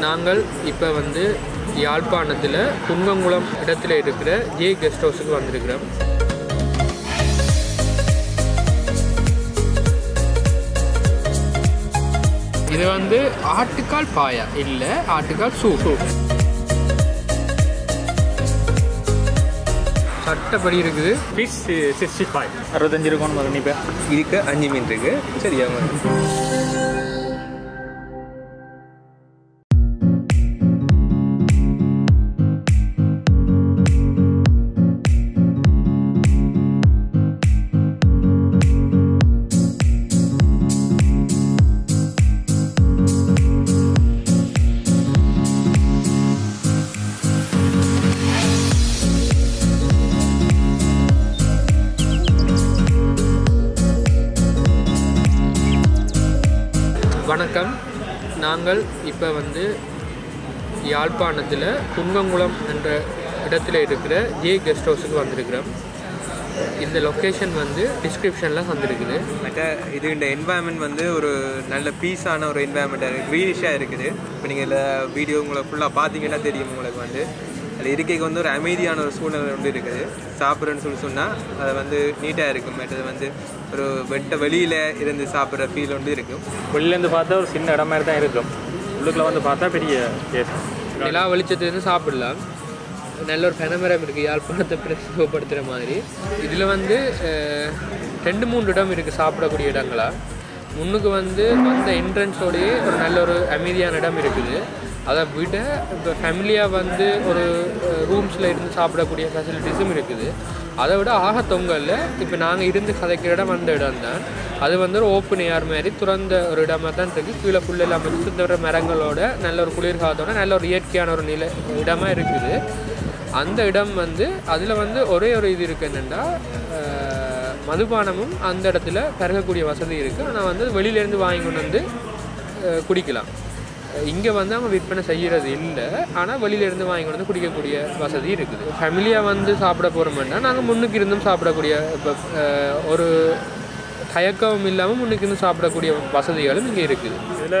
நாங்கள் இப்போ வந்து யாழ்ப்பாணத்தில் குங்கங்குளம் இடத்துல இருக்கிற ஜே கெஸ்ட் ஹவுஸுக்கு வந்திருக்கிறோம். இது வந்து ஆட்டுக்கால் பாயா இல்லை, ஆட்டுக்கால் சூப். சட்டப்படி இருக்குது. ஃபிஷ் 65 65 இருக்கும். இப்போ இதுக்கு 5 மீன் இருக்கு. சரியா? வணக்கம். நாங்கள் இப்போ வந்து யாழ்ப்பாணத்தில் குங்கங்குளம் என்ற இடத்துல இருக்கிற ஜே கெஸ்ட் ஹவுஸுக்கு வந்திருக்கிறோம். இந்த லொக்கேஷன் வந்து டிஸ்கிரிப்ஷனில் வந்திருக்குது. மற்ற இது இந்த என்வாயன்மெண்ட் வந்து ஒரு நல்ல பீஸான ஒரு என்வாயன்மெண்ட்டாக க்ரீனிஷாக இருக்குது. இப்போ நீங்கள் இதில் வீடியோ உங்களை ஃபுல்லாக பார்த்தீங்கன்னா தெரியும். உங்களுக்கு வந்து அதில் இருக்கைக்கு வந்து ஒரு அமைதியான ஒரு சூழ்நிலை வந்து இருக்குது. சாப்பிட்றேன்னு சொன்னால் அது வந்து நீட்டாக இருக்கும். மற்றது வந்து ஒரு வெளியில் இருந்து சாப்பிட்ற ஃபீல் வந்து இருக்கும். வெளியிலேருந்து பார்த்தா ஒரு சின்ன இடம் மாதிரி தான் இருக்கும். உள்ளுக்குள்ள வந்து பார்த்தா பெரிய கேஸ். நிலா வெளிச்சத்துலேருந்து சாப்பிடலாம். நல்ல ஒரு பெனமரம் இருக்குது, யாழ்ப்பாணத்தை பிரசித்தப்படுத்துகிற மாதிரி. இதில் வந்து 2-3 இடம் இருக்குது சாப்பிடக்கூடிய இடங்களா. முன்னுக்கு வந்து அந்த என்ட்ரன்ஸோடையே ஒரு நல்ல ஒரு அமைதியான இடம் இருக்குது. அதை விட இப்போ ஃபேமிலியாக வந்து ஒரு ரூம்ஸில் இருந்து சாப்பிடக்கூடிய ஃபெசிலிட்டிஸும் இருக்குது. அதை விட தொங்கல்ல இப்போ நாங்கள் இருந்து கதைக்கிற இடம் அந்த இடம் தான். அது வந்து ஒரு ஓப்பன் ஏர் மாதிரி திறந்த ஒரு இடமாக தான் இருக்குது. கீழே ஃபுல்லெல்லாம் சுற்றி வர மரங்களோட நல்ல ஒரு குளிர்காலத்தோட நல்ல ஒரு இயற்கையான ஒரு இடமாக இருக்குது. அந்த இடம் வந்து அதில் வந்து ஒரே ஒரு இது இருக்குது, என்னென்னா மதுபானமும் அந்த இடத்துல பருகக்கூடிய வசதி இருக்குது. ஆனால் வந்து வெளியிலேருந்து வாங்கி கொண்டு வந்து குடிக்கலாம். இங்கே வந்து அவங்க விற்பனை செய்கிறது இல்லை, ஆனால் வெளியிலேருந்து வாங்கி கொண்டு வந்து குடிக்கக்கூடிய வசதி இருக்குது. ஃபேமிலியாக வந்து சாப்பிட போகிறோம்னா நாங்கள் முன்னுக்கு இருந்தும் சாப்பிடக்கூடிய, இப்போ ஒரு தயக்கம் இல்லாமல் முன்னுக்கு இருந்து சாப்பிடக்கூடிய வசதிகளும் இங்கே இருக்குது. இதில்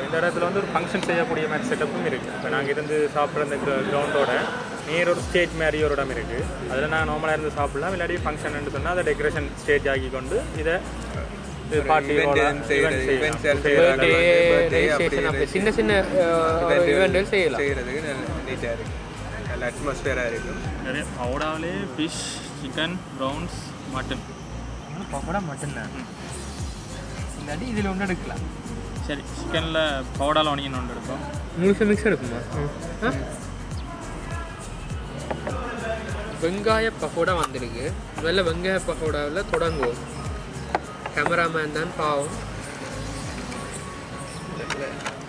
இந்த இடத்துல வந்து ஒரு ஃபங்க்ஷன் செய்யக்கூடிய மாதிரி செட்டப்பும் இருக்குது. இப்போ நாங்கள் இருந்து சாப்பிட்ற இந்த கிரவுண்டோட நேர் ஒரு ஸ்டேஜ் மாதிரி ஒரு இடம் இருக்குது. அதில் நாங்கள் நார்மலாக இருந்து சாப்பிடலாம். இல்லாட்டி ஃபங்க்ஷன் சொன்னால் அதை டெக்கரேஷன் ஸ்டேஜ் ஆக்கி கொண்டு இதை சின்ன சின்ன ஈவெண்ட்கள் செய்யலாம். நீட்டாக இருக்குது, நல்ல அட்மாஸ்பியராக இருக்கும். நிறைய பவுடாவிலே fish, chicken, prawns, mutton. Pakoda mutton தான் இல்லாட்டி இதில் ஒன்று எடுக்கலாம். சரி, சிக்கனில் பவுடாவில் ஒனியன் ஒன்று எடுப்போம். முழுசு மிக்ஸ் எடுக்குமா? வெங்காய பக்கோடா வந்திருக்கு. முதல்ல வெங்காய பக்கோடாவில் தொடங்குவோம். கேமராமேன் தான் பாவம்.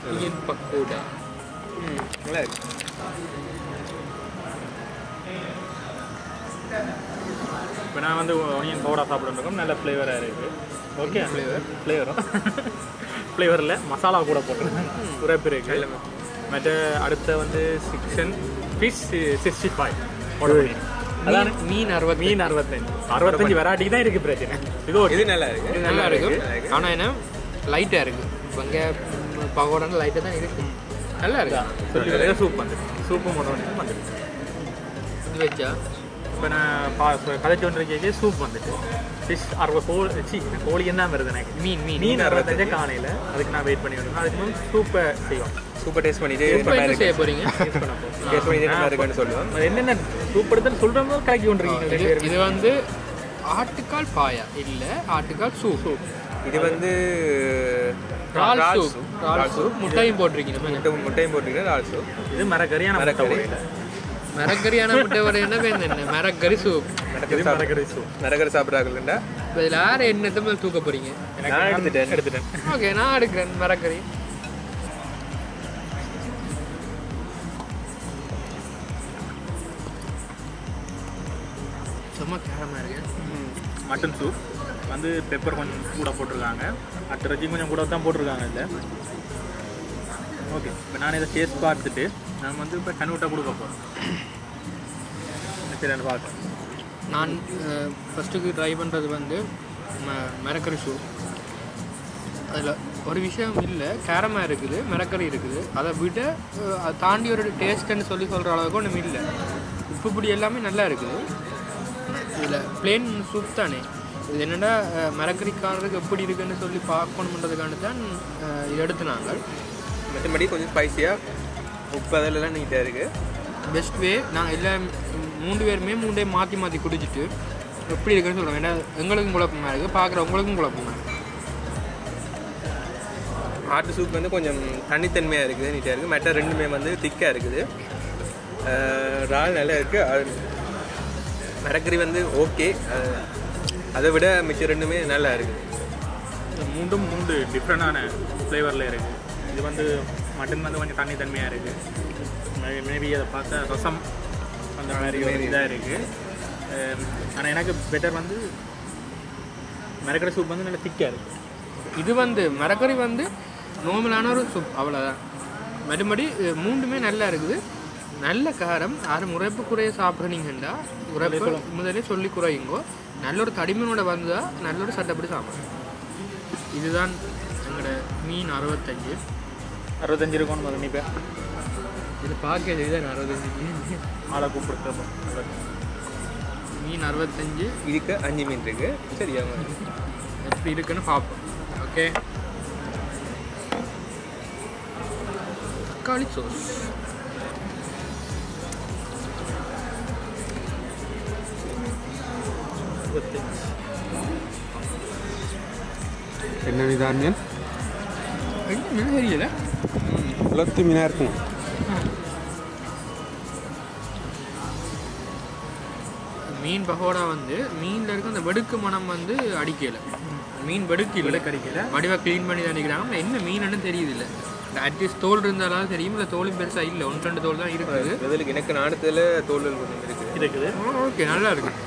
ஒனியன் பக்கோடா நல்லா இருக்கு. இப்போ நான் வந்து ஒனியன் பவுடா சாப்பிட்ருக்கோம். நல்ல ஃப்ளேவராக இருக்குது. ஓகே, ஃப்ளேவரில் மசாலா கூட போட்டுருக்கேன். உரைப்பு இருக்குது. மற்ற அடுத்த வந்து சிக்கன் ஃபிஷ் 65 அதான் மீன் 65 வெரைட்டி தான் இருக்குது. பிரச்சனை இது நல்லா இருக்குது. இது நல்லா இருக்குது. ஆனால் என்ன லைட்டாக இருக்குது. வெங்காய பகோடான லைட்டாக தான் இருக்குது. நல்லா இருக்கு. சூப் வந்துருக்கு. சூப்பும் ஒன்று வந்துருக்கு. இது வச்சா இப்போ நான் கதைச்சு ஒன்று சூப் வந்துட்டு ஃபிஷ் 60 கோழி என்ன வருது எனக்கு. மீன் 65 காலையில். அதுக்கு நான் வெயிட் பண்ணி வரணும். அதுக்கு முன் சூப்பை செய்வோம். சூப்பர் டேஸ்ட் பண்ணிட்டு செய்ய போகிறீங்க. டேஸ்ட் பண்ணி நல்லா இருக்குன்னு சொல்லுவோம். என்னென்ன சூப் எடுத்துன்னு சொல்கிறவங்க கலக்கி கொண்டிருக்கீங்க. இது வந்து ஆட்டுக்கால் பாயா இல்லை, ஆட்டுக்கால் சூப். இது வந்து ரால் சூப். முட்டையும் போட்டிருக்கீங்க. முட்டையும் போட்டிருக்கீங்க. ரால் சூப். இது மரக்கறியான மரக்கறியான முட்டை வரையினா என்ன? மரக்கறி சூப். மரக்கறி சாப்பிட்றாங்கல்ல. இதில் யார் என்னத்தை தூக்க போகிறீங்க? நான் எடுத்துட்டேன். ஓகே, நான் எடுக்கிறேன் மரக்கறி. சும்மா கேரமாக இருக்கு. மட்டன் சூப் வந்து பெப்பர் கொஞ்சம் கூட போட்டிருக்காங்க. அட்டரைச்சி கொஞ்சம் கூட தான் போட்டிருக்காங்க இல்லை. ஓகே, இப்போ நான் இதை டேஸ்ட் பார்த்துட்டு நான் வந்து இப்போ கன்வெர்ட்டாக கொடுக்க போகிறேன். சரி, நான் பார்க்குறேன். நான் ஃபஸ்ட்டுக்கு ட்ரை பண்ணுறது வந்து மரக்கறி சூப். அதில் ஒரு விஷயம் இல்லை, கேரமாக இருக்குது, மிரக்கறி இருக்குது, அதை விட அதை தாண்டி ஒரு டேஸ்ட்டுன்னு சொல்கிற அளவுக்கு ஒன்றும் இல்லை. உப்பு பிடி எல்லாமே நல்லா இருக்குது. இதில் பிளேன் சூப் தானே, இது என்னென்னா மிரக்கறிக்காரருக்கு எப்படி இருக்குன்னு சொல்லி பார்க்கணுன்றதுக்கான தான் இது எடுத்து நாங்கள். மற்றபடி கொஞ்சம் ஸ்பைஸியாக உப்பு அதெல்லாம் நீட்டாக இருக்குது. Best way. நாங்கள் எல்லாம் 3 பேருமே 3 டைம் மாற்றி மாற்றி குடிச்சிட்டு எப்படி இருக்குன்னு சொல்கிறோம். ஏன்னா எங்களுக்கும் குழப்பமாக இருக்குது, பார்க்குறவங்களுக்கும் குழப்பமாக இருக்குது. ஆட்டு சூப் வந்து கொஞ்சம் தனித்தன்மையாக இருக்குது, நீட்டாக இருக்குது. மற்ற ரெண்டுமே வந்து திக்காக இருக்குது. இறால் நல்லா இருக்குது. மிரக்கறி வந்து ஓகே, அதை விட மிச்சம் ரெண்டுமே நல்லா இருக்குது. மூன்றும் 3 டிஃப்ரெண்டான ஃப்ளேவரில் இருக்குது. இது வந்து மட்டன் வந்து கொஞ்சம் தனித்தன்மையாக இருக்குது. மேபி அதை பார்த்தா ரசம் அந்த மாதிரி ஒரு இதாக இருக்குது. ஆனால் எனக்கு பெட்டர் வந்து மிரக்கறி சூப் வந்து நல்லா திக்காக இருக்குது. இது வந்து மிரக்கறி வந்து நார்மலான ஒரு சூப், அவ்வளோதான். மறுபடி 3மே நல்லா இருக்குது. நல்ல காரம். யாரும் உரைப்பு குறைய சாப்பிட்றீங்கன்னா உரைப்பு முதலே சொல்லி குறையுங்கோ. நல்ல ஒரு தடிமனோட வந்தால் நல்ல ஒரு சட்டப்படி சாப்பிட்றேன். இதுதான் எங்களோட மீன் 65 இருக்கணும். அது நீப்பேன் இது பார்க்க இதுதான் 65 ஆளை கூப்பிடுறப்போ மீன் 65. இதுக்கு 5 மீன் இருக்குது. சரியா எப்படி இருக்குன்னு பார்ப்போம். ஓகே, தக்காளி சோஸ். என்ன விதானியன் என்ன தெரியல, குளத்து மீனாக இருக்கும். மீன் பகோடா வந்து மீனில் இருக்க அந்த வெடுக்கு மனம் வந்து அடிக்கலை. மீன் வெடுக்கல கிடைக்கல, வடிவாக க்ளீன் பண்ணி தான் அடிக்கிறாங்க. என்ன மீனுன்னு தெரியுது இல்லை. அட்லீஸ்ட் தோல் இருந்தாலும் தெரியும். இல்லை தோலும் பெருசாக இல்லை, 1-2 தோல் தான் இருக்குது. பதிலுக்கு எனக்கு நாடத்தில் தோல்கள் கொஞ்சம் இருக்குது. ஓகே, நல்லா இருக்குது.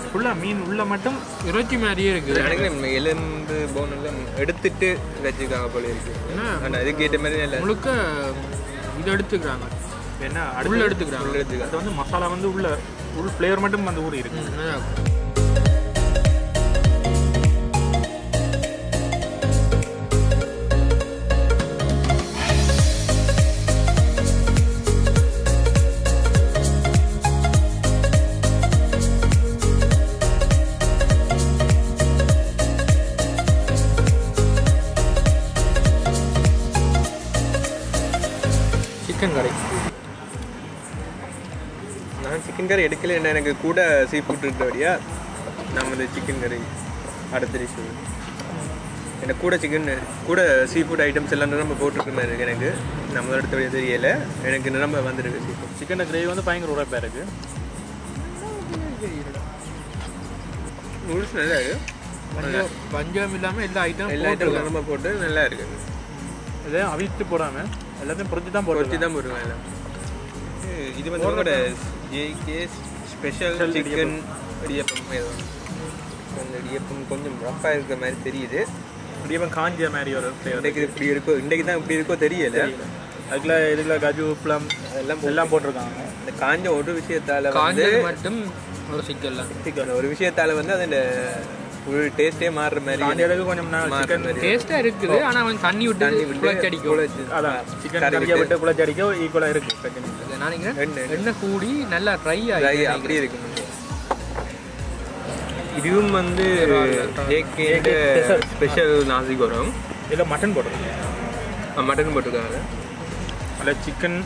ஃபுல்லாக மீன் உள்ள மட்டும் இறைச்சி மாதிரியே இருக்குது. நினைக்கிறேன் எலும்பு போன் எல்லாம் எடுத்துட்டு வச்சுருக்காங்க போல இருக்கு. ஆனால் அதுக்கு ஏற்ற மாதிரி இல்லை, முழுக்க இது எடுத்துக்கிறாங்க. என்ன உள்ள எடுத்துக்கிறாங்க. அது வந்து மசாலா வந்து உள்ள ஃப்ளேவர் மட்டும் வந்து ஊறி இருக்கு. சிக்கன் கறி. நான் சிக்கன் கறி எடுக்கல, என்ன எனக்கு கூட சீ ஃபுட் இருக்கிறபடியா நம்ம இந்த சிக்கன் கறி அடுத்த டிஷ் எனக்கு கூட சீ ஃபுட் ஐட்டம்ஸ் எல்லாம் நிரம்ப போட்டுருக்க மாதிரி இருக்குது. எனக்கு நம்ம அடுத்தபடியாக தெரியலை, எனக்கு நிரம்ப வந்துருக்கு சீ ஃபுட். சிக்கன் கிரேவி வந்து பயங்கர உரைப்பாக இருக்குது. நூடுல்ஸ் நல்லா இருக்குது. பஞ்சம் இல்லாமல் எல்லா ஐட்டம் நிரம்ப போட்டு நல்லா இருக்குது. இதே அவித்து போடாமல் எல்லாத்தையும் பொறிச்சு தான் போடுவேன் எல்லாம். இது வந்து உங்களோட ஜே கேஸ் ஸ்பெஷல் சிக்கன் இடியப்பம். அந்த இடியப்பம் கொஞ்சம் ரஃப்பாக இருக்கிற மாதிரி தெரியுது. இடியப்பம் காஞ்ச மாதிரி ஒரு இன்றைக்கு இப்படி இருக்கோ, இன்றைக்கு தான் இப்படி இருக்கோ தெரியல. இதுக்குள்ள கஜு பிளம் எல்லாம் போட்டிருக்காங்க. இந்த காஞ்ச ஒரு விஷயத்தால் வந்து மட்டும் ஒரு சிக்கன் ஒரு விஷயத்தால் வந்து அது ஒரு டேஸ்ட்டே மாறுற மாதிரி. அந்த அளவுக்கு கொஞ்சம் சிக்கன் டேஸ்ட்டாக இருக்குது. ஆனால் கொஞ்சம் தண்ணி விட்டு குழச்சடிக்கும். அதான் சிக்கன் கறியை விட்டு குழச்சடிக்க ஈக்குவலாக இருக்குது. நான் நினைக்கிறேன் எண்ணெய் கூடி நல்லா ட்ரை ஆகி அப்படி இருக்கு. இதுவும் வந்து ஸ்பெஷல் நாசி கோரம். இதில் மட்டன் போட்டிருக்காங்க. மட்டன் போட்டிருக்காங்க. அதில் சிக்கன்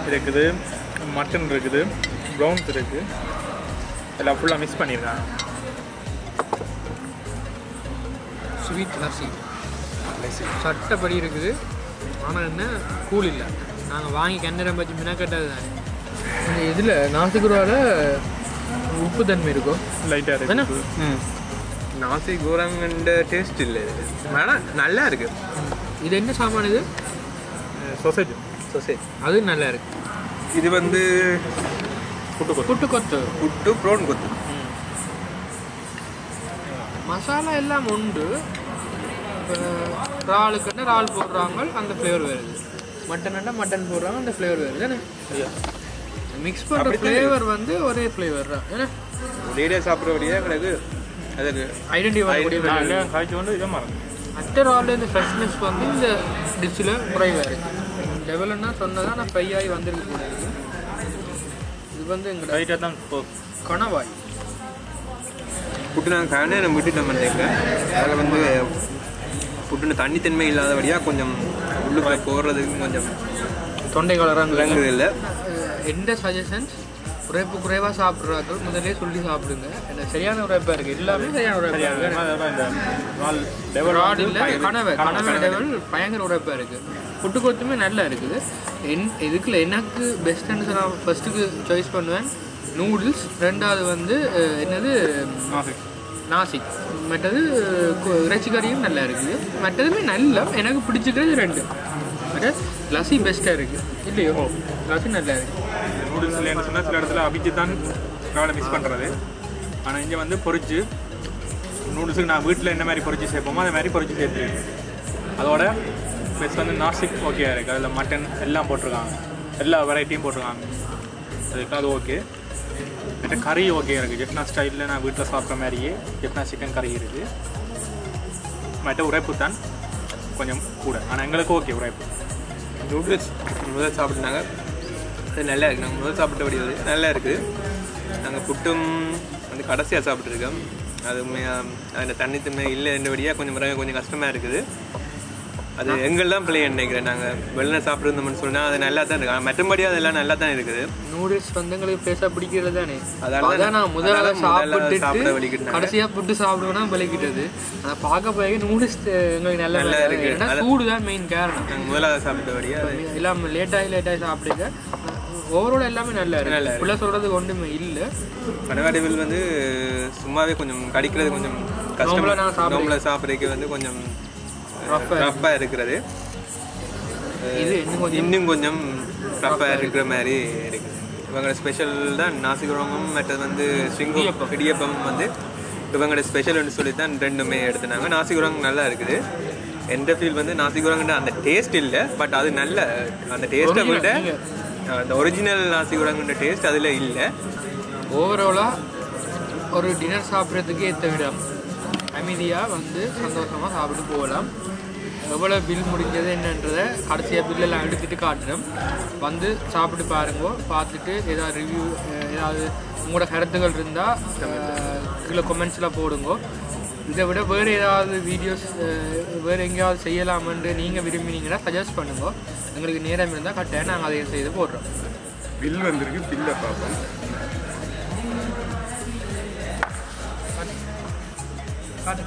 இருக்குது, மட்டன் இருக்குது, ப்ரௌன்ஸ் இருக்குது, எல்லாம் ஃபுல்லாக மிக்ஸ் பண்ணியிருக்காங்க. ஸ்வீட் லஸ்ஸி சட்டப்படி இருக்குது. ஆனால் என்ன கூல் இல்லை. நாங்கள் வாங்கி கண்ணரம் பற்றி மினக்கட்டது தானே. அந்த இதில் நாசிகுராவில் உப்பு தன்மை இருக்கும், லைட்டாக இருக்கு. நாசி கோரங்கண்ட டேஸ்ட் இல்லை, ஆனால் நல்லா இருக்கு. இது என்ன சாமான்? இது சொசேஜ். அது நல்லா இருக்கு. இது வந்து புட்டு கொத்து ப்ரோன் கொத்து. மசாலா எல்லாம் உண்டு. இறாலுக்குன்னா இறால் போடுறாங்க, அந்த ஃப்ளேவர் வருது. மட்டன்னா மட்டன் போடுறாங்க, அந்த ஃப்ளேவர் வருது. ஏன்னா மிக்ஸ் பண்ணுற ஃப்ளேவர் வந்து ஒரே ஃப்ளேவர் தான். ஏன்னா ஒரே சாப்பிட்றபடியாக எனக்கு அதுக்கு ஐடென்டிஃபை காய்ச்சி வந்து இதை மாறும். மற்ற ராலில் இந்த ஃப்ரெஷ்னஸ் வந்து இந்த டிஷ்ஷில் குறைவாக இருக்குது. டெவலப்னா சொன்னதான் நான் ஃப்ரை ஆகி வந்திருக்கு போல இருக்கு. இது வந்து எங்களோட ரைட்டாக தான் கணவாய் புட்டு நாங்கள் கண்ணை நம்ம விட்டுட்டோம் பண்ணிங்க. அதில் வந்து புட்டுன்னு தண்ணித்தன்மை இல்லாதபடியாக கொஞ்சம் உள்ளுக்குள்ள போடுறதுக்கு கொஞ்சம் தொண்டை கலராங்க இல்லை. எந்த சஜஷன்ஸ் குறைவாக சாப்பிட்றாங்க முதலே சொல்லி சாப்பிடுங்க. ஏன்னா சரியான உரைப்பாக இருக்குது, எல்லாமே சரியான உரைப்பாக இருக்குது. கனவை லெவல் பயங்கர உரைப்பாக இருக்குது. புட்டு கொத்துமே நல்லா இருக்குது. இதுக்குள்ள எனக்கு பெஸ்ட்டுன்னு சொன்னால் ஃபஸ்ட்டுக்கு சாய்ஸ் பண்ணுவேன் நூடுல்ஸ், ரெண்டாவது வந்து என்னது நாசிக், மற்றது இறைச்சி கறியும் நல்லா இருக்குது. மற்றதுமே நல்லா எனக்கு பிடிச்சிக்கிறது ரெண்டு. மற்ற லஸ்ஸி பெஸ்ட்டாக இருக்குது இல்லையோ, லஸ்ஸி நல்லா இருக்குது. நூடுல்ஸ் இல்லைன்னு சொன்னால் சில இடத்துல அபிச்சு தான் ட்ராவலை மிஸ் பண்ணுறது. ஆனால் இங்கே வந்து பொரிச்சு நூடுல்ஸுக்கு நான் வீட்டில் என்ன மாதிரி பொரிச்சு சேர்ப்போமோ அதே மாதிரி பொரிச்சு சேர்த்துருக்கேன். அதோட ப்ளஸ் வந்து நாசிக் ஓகேயாக இருக்குது. அதில் மட்டன் எல்லாம் போட்டிருக்காங்க, எல்லா வெரைட்டியும் போட்டிருக்காங்க. அதுக்கு அது ஓகே. மற்ற கறி ஓகே இருக்குது. ஜெஃப்னா ஸ்டைலில் நான் வீட்டில் சாப்பிட்ற மாதிரியே ஜெஃப்னா சிக்கன் கறி இருக்குது. மற்ற உரைப்பு தான் கொஞ்சம் கூட, ஆனால் எங்களுக்கு ஓகே உரைப்பு. நூடுல்ஸ் முதல் சாப்பிட்னாங்க, அது நல்லா இருக்குது. நாங்கள் முதல் சாப்பிட்டபடி வந்து நல்லா இருக்குது. நாங்கள் புட்டும் வந்து கடைசியாக சாப்பிட்ருக்கோம். அது உண்மையாக அதில் தண்ணித்தன்மை இல்லை என்றபடியாக கொஞ்சம் கஷ்டமாக இருக்குது. அது எங்கெல்லாம் பிள்ளை நினைக்கிறேன். நாங்கள் வெளில சாப்பிட்ருந்தோம்னு சொன்னால் அது நல்லா தான் இருக்குது. மற்றபடி அதெல்லாம் நல்லா தான் இருக்குது. நூடுல்ஸ் வந்து எங்களுக்கு பேச பிடிக்கிறது தானே, அதான் நான் முதல்ல சாப்பிட்டு கடைசியாக புட்டு சாப்பிடுவோம்னா விளக்கிட்டது. அதை பார்க்க போய் நூடுல்ஸ் எங்களுக்கு நல்லா இருக்குது. சூடு தான் மெயின் காரணம். நாங்கள் முதலாக சாப்பிட்டபடியாக எல்லாம் லேட்டாகி சாப்பிடுங்க. ஓவரால் எல்லாமே நல்லா இருக்கு. ஃபுல்லாக சொல்கிறதுக்கு ஒன்றுமே இல்லை. கனவாடிவில் வந்து சும்மாவே கொஞ்சம் கடிக்கிறது கொஞ்சம் கஷ்டம். நோம்புல சாப்பிட்றதுக்கு வந்து கொஞ்சம் ரஃப்பாக இருக்கிறது. இது இன்னும் கொஞ்சம் ரஃப்பாக இருக்கிற மாதிரி இருக்குது. இவங்களோட ஸ்பெஷல் தான் நாசிகுரமும், மற்றது வந்து இடியப்பம் வந்து இவங்களோட ஸ்பெஷல்னு சொல்லி தான் ரெண்டுமே எடுத்துனாங்க. நாசிகுரங் நல்லா இருக்குது. எந்த ஃபீல் வந்து நாசிகுரங்குன்ற அந்த டேஸ்ட் இல்லை, பட் அது நல்ல அந்த டேஸ்ட்டை விட அந்த ஒரிஜினல் நாசிகுரங்குன்ற டேஸ்ட் அதில் இல்லை. ஓவராலாக ஒரு டின்னர் சாப்பிட்றதுக்கு ஏற்ற விடம், அமைதியாக வந்து சந்தோஷமாக சாப்பிட்டு போகலாம். எவ்வளோ பில் முடிஞ்சது என்னன்றதை கடைசியாக பில்லெல்லாம் எடுத்துகிட்டு காட்டுறோம். வந்து சாப்பிட்டு பாருங்க. பார்த்துட்டு ஏதாவது ரிவ்யூ, ஏதாவது உங்களோட கருத்துக்கள் இருந்தால் கீழே கமெண்ட்ஸில் போடுங்க. இதை விட வேறு ஏதாவது வீடியோஸ் வேறு எங்கேயாவது செய்யலாமென்று நீங்கள் விரும்பினீங்கன்னா சஜஸ்ட் பண்ணுங்க. எங்களுக்கு நேரம் இருந்தால் கட்டாயம் நாங்கள் அதை செய்து போடுறோம். பில் வந்திருக்கு, பில்லை பார்ப்போம். காட்டு